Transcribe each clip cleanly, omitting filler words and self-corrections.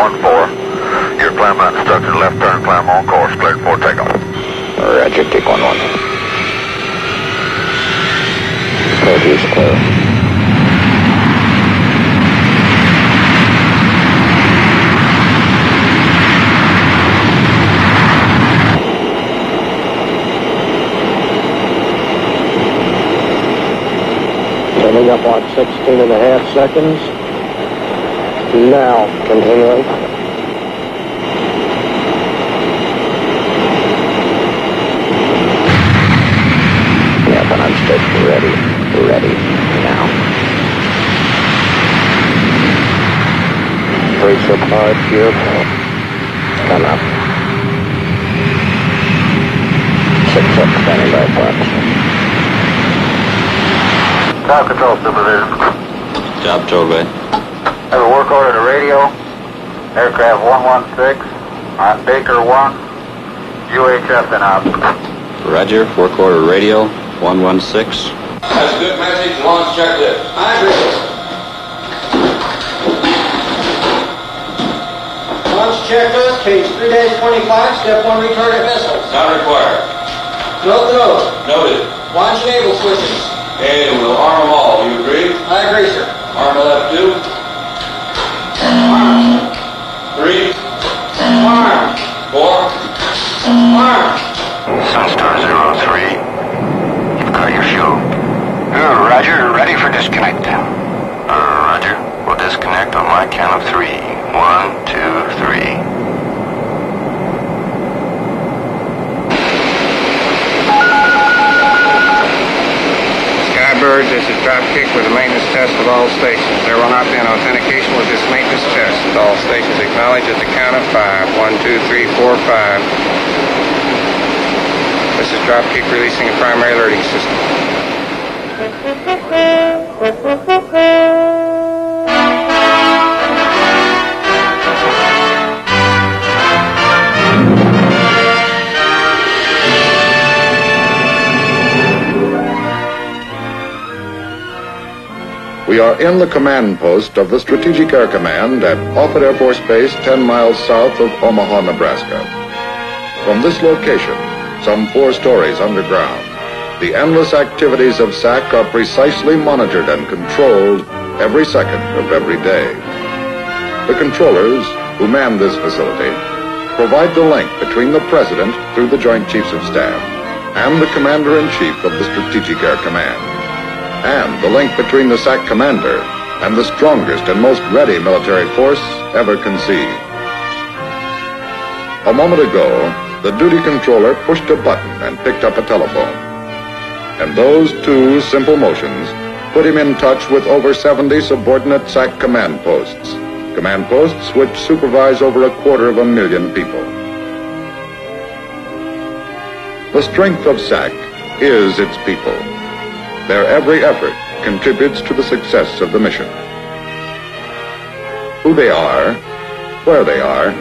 1-4. Your climb out instructor, left turn, climb on course, cleared for takeoff. Roger, take 1-1. Clear, here's clear. Coming up on 16.5 seconds. Now, continuing. Yeah, when I'm still ready. Ready. Now. Brace up hard here. Come up. 6 up, standing by flaps. Tower control supervision. Job control, Bay. Have a work order to radio. Aircraft 116 on Baker 1. UHF and out. Roger. Work order radio 116. That's a good message. Launch checklist. I agree. Launch checklist, case 3-25, step 1 retarded missiles. Not required. Note. Noted. Launch enable switches. Okay, we'll arm them all. You agree? I agree, sir. Arm the left 2. Arm. 3. Arm. 4. Arm. Sunstar 03. You've got your fuel. Roger, ready for disconnect. Roger. We'll disconnect on my count of 3. 1, 2, 3. Skybirds, this is Dropkick with a maintenance test of all stations. There will not be an authentication with this maintenance test. All stations acknowledge at the count of 5. 1, 2, 3, 4, 5. This is Dropkick releasing a primary alerting system. We are in the command post of the Strategic Air Command at Offutt Air Force Base 10 miles south of Omaha, Nebraska. From this location, some 4 stories underground, the endless activities of SAC are precisely monitored and controlled every second of every day. The controllers who man this facility provide the link between the President through the Joint Chiefs of Staff and the Commander-in-Chief of the Strategic Air Command, and the link between the SAC commander and the strongest and most ready military force ever conceived. A moment ago, the duty controller pushed a button and picked up a telephone. And those 2 simple motions put him in touch with over 70 subordinate SAC command posts which supervise over 250,000 people. The strength of SAC is its people. Their every effort contributes to the success of the mission. Who they are, where they are,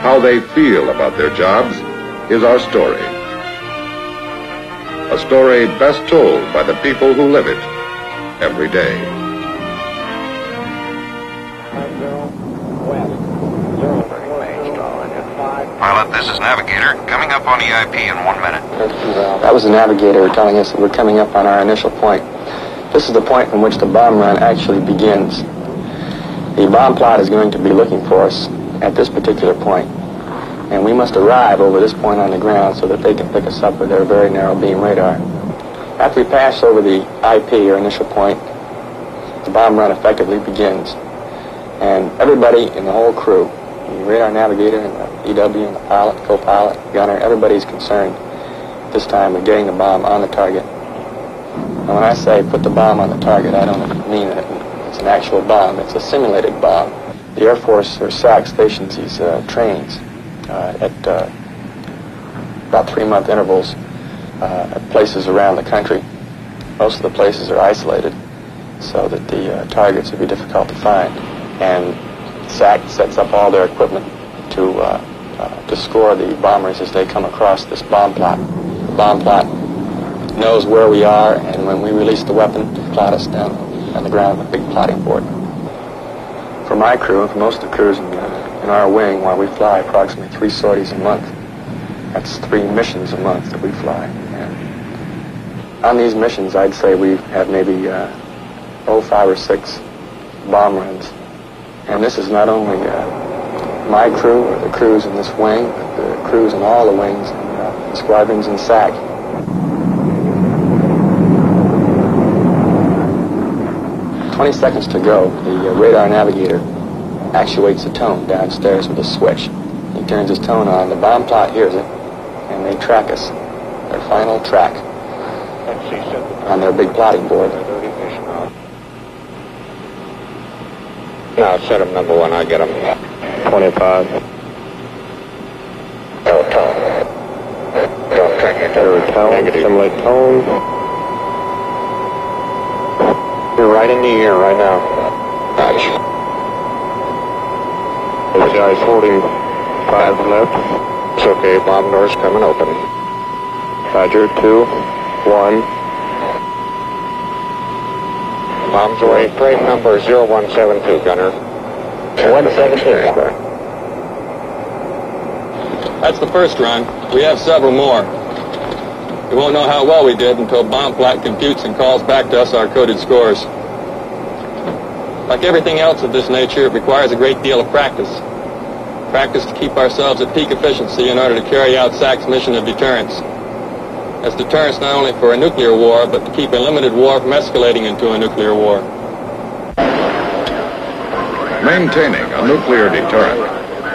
how they feel about their jobs is our story. A story best told by the people who live it every day. Pilot, this is Navigator. Coming up on EIP in 1 minute. That was the Navigator telling us that we're coming up on our initial point. This is the point from which the bomb run actually begins. The bomb plot is going to be looking for us at this particular point, and we must arrive over this point on the ground so that they can pick us up with their very narrow beam radar. After we pass over the IP, or initial point, the bomb run effectively begins, and everybody in the whole crew, the radar navigator and the EW and the pilot, co-pilot, gunner, everybody's concerned this time with getting the bomb on the target. And when I say put the bomb on the target, I don't mean that it's an actual bomb. It's a simulated bomb. The Air Force, or SAC, stations these trains at about 3-month intervals at places around the country. Most of the places are isolated so that the targets would be difficult to find. And SAC sets up all their equipment to score the bombers as they come across this bomb plot. The bomb plot knows where we are, and when we release the weapon, plot us down on the ground with a big plotting board. For my crew, and for most of the crews in in our wing while we fly approximately 3 sorties a month. That's 3 missions a month that we fly. And on these missions, I'd say we have maybe 5 or 6 bomb runs. And this is not only my crew or the crews in this wing, but the crews in all the wings and the squadrons in SAC. "20 seconds to go, the radar navigator actuates the tone downstairs with a switch. He turns his tone on, the bomb plot hears it, and they track us, their final track, on their big plotting board. Now, set him number 1, I get him. 25. No tone. Don't track it. Tone, simulate tone. You're right in the ear right now. Gotcha. HI's holding 5 left. It's okay, bomb door's coming open. Roger, 2, 1. Bombs away. Frame number 0172, gunner. 172. That's the first run. We have several more. We won't know how well we did until bomb plot computes and calls back to us our coded scores. Like everything else of this nature, it requires a great deal of practice. Practice to keep ourselves at peak efficiency in order to carry out SAC's mission of deterrence. That's deterrence not only for a nuclear war, but to keep a limited war from escalating into a nuclear war. Maintaining a nuclear deterrent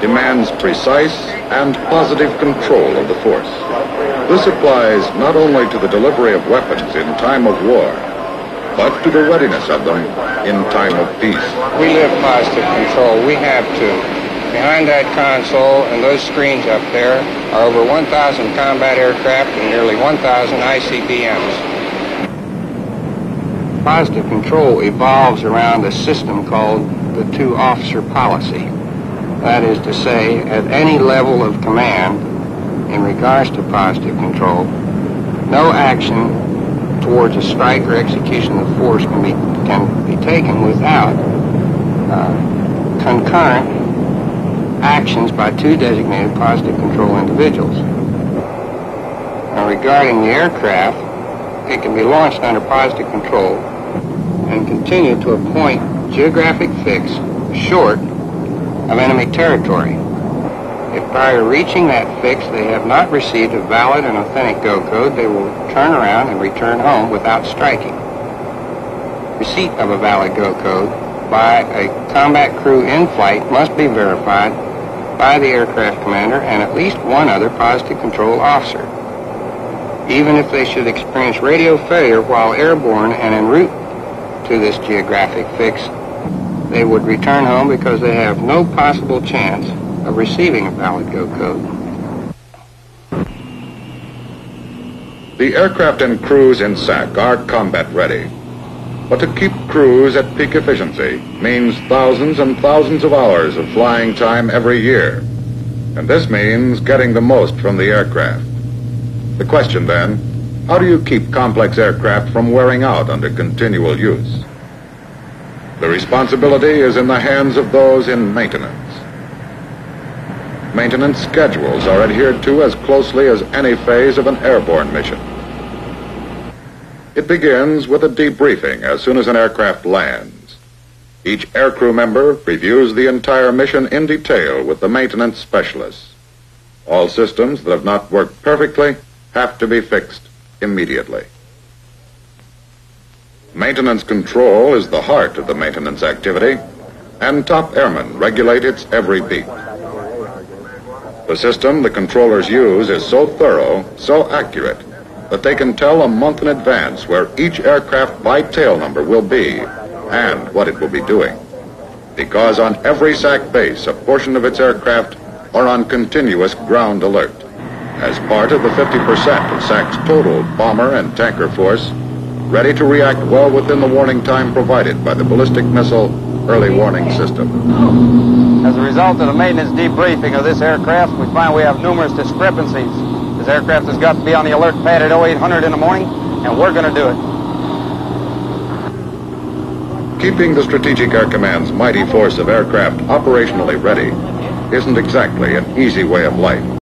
demands precise and positive control of the force. This applies not only to the delivery of weapons in time of war, but to the readiness of them in time of peace. We live positive control. We have to. Behind that console and those screens up there are over 1,000 combat aircraft and nearly 1,000 ICBMs. Positive control evolves around a system called the 2-officer policy. That is to say, at any level of command, in regards to positive control, no action towards a strike or execution of force can be taken without concurrent actions by 2 designated positive control individuals. Now, regarding the aircraft, it can be launched under positive control and continue to a point geographic fix short of enemy territory. If prior to reaching that fix they have not received a valid and authentic go code, they will turn around and return home without striking. Receipt of a valid go code by a combat crew in flight must be verified by the aircraft commander and at least 1 other positive control officer. Even if they should experience radio failure while airborne and en route to this geographic fix, they would return home because they have no possible chance of receiving a valid go code. The aircraft and crews in SAC are combat ready. But to keep crews at peak efficiency means thousands and thousands of hours of flying time every year. And this means getting the most from the aircraft. The question then, how do you keep complex aircraft from wearing out under continual use? The responsibility is in the hands of those in maintenance. Maintenance schedules are adhered to as closely as any phase of an airborne mission. It begins with a debriefing as soon as an aircraft lands. Each aircrew member reviews the entire mission in detail with the maintenance specialists. All systems that have not worked perfectly have to be fixed immediately. Maintenance control is the heart of the maintenance activity, and top airmen regulate its every beat. The system the controllers use is so thorough, so accurate, that they can tell a month in advance where each aircraft by tail number will be and what it will be doing. Because on every SAC base, a portion of its aircraft are on continuous ground alert. As part of the 50% of SAC's total bomber and tanker force, ready to react well within the warning time provided by the ballistic missile early warning system. As a result of the maintenance debriefing of this aircraft, we find we have numerous discrepancies. This aircraft has got to be on the alert pad at 0800 in the morning, and we're going to do it. Keeping the Strategic Air Command's mighty force of aircraft operationally ready isn't exactly an easy way of life.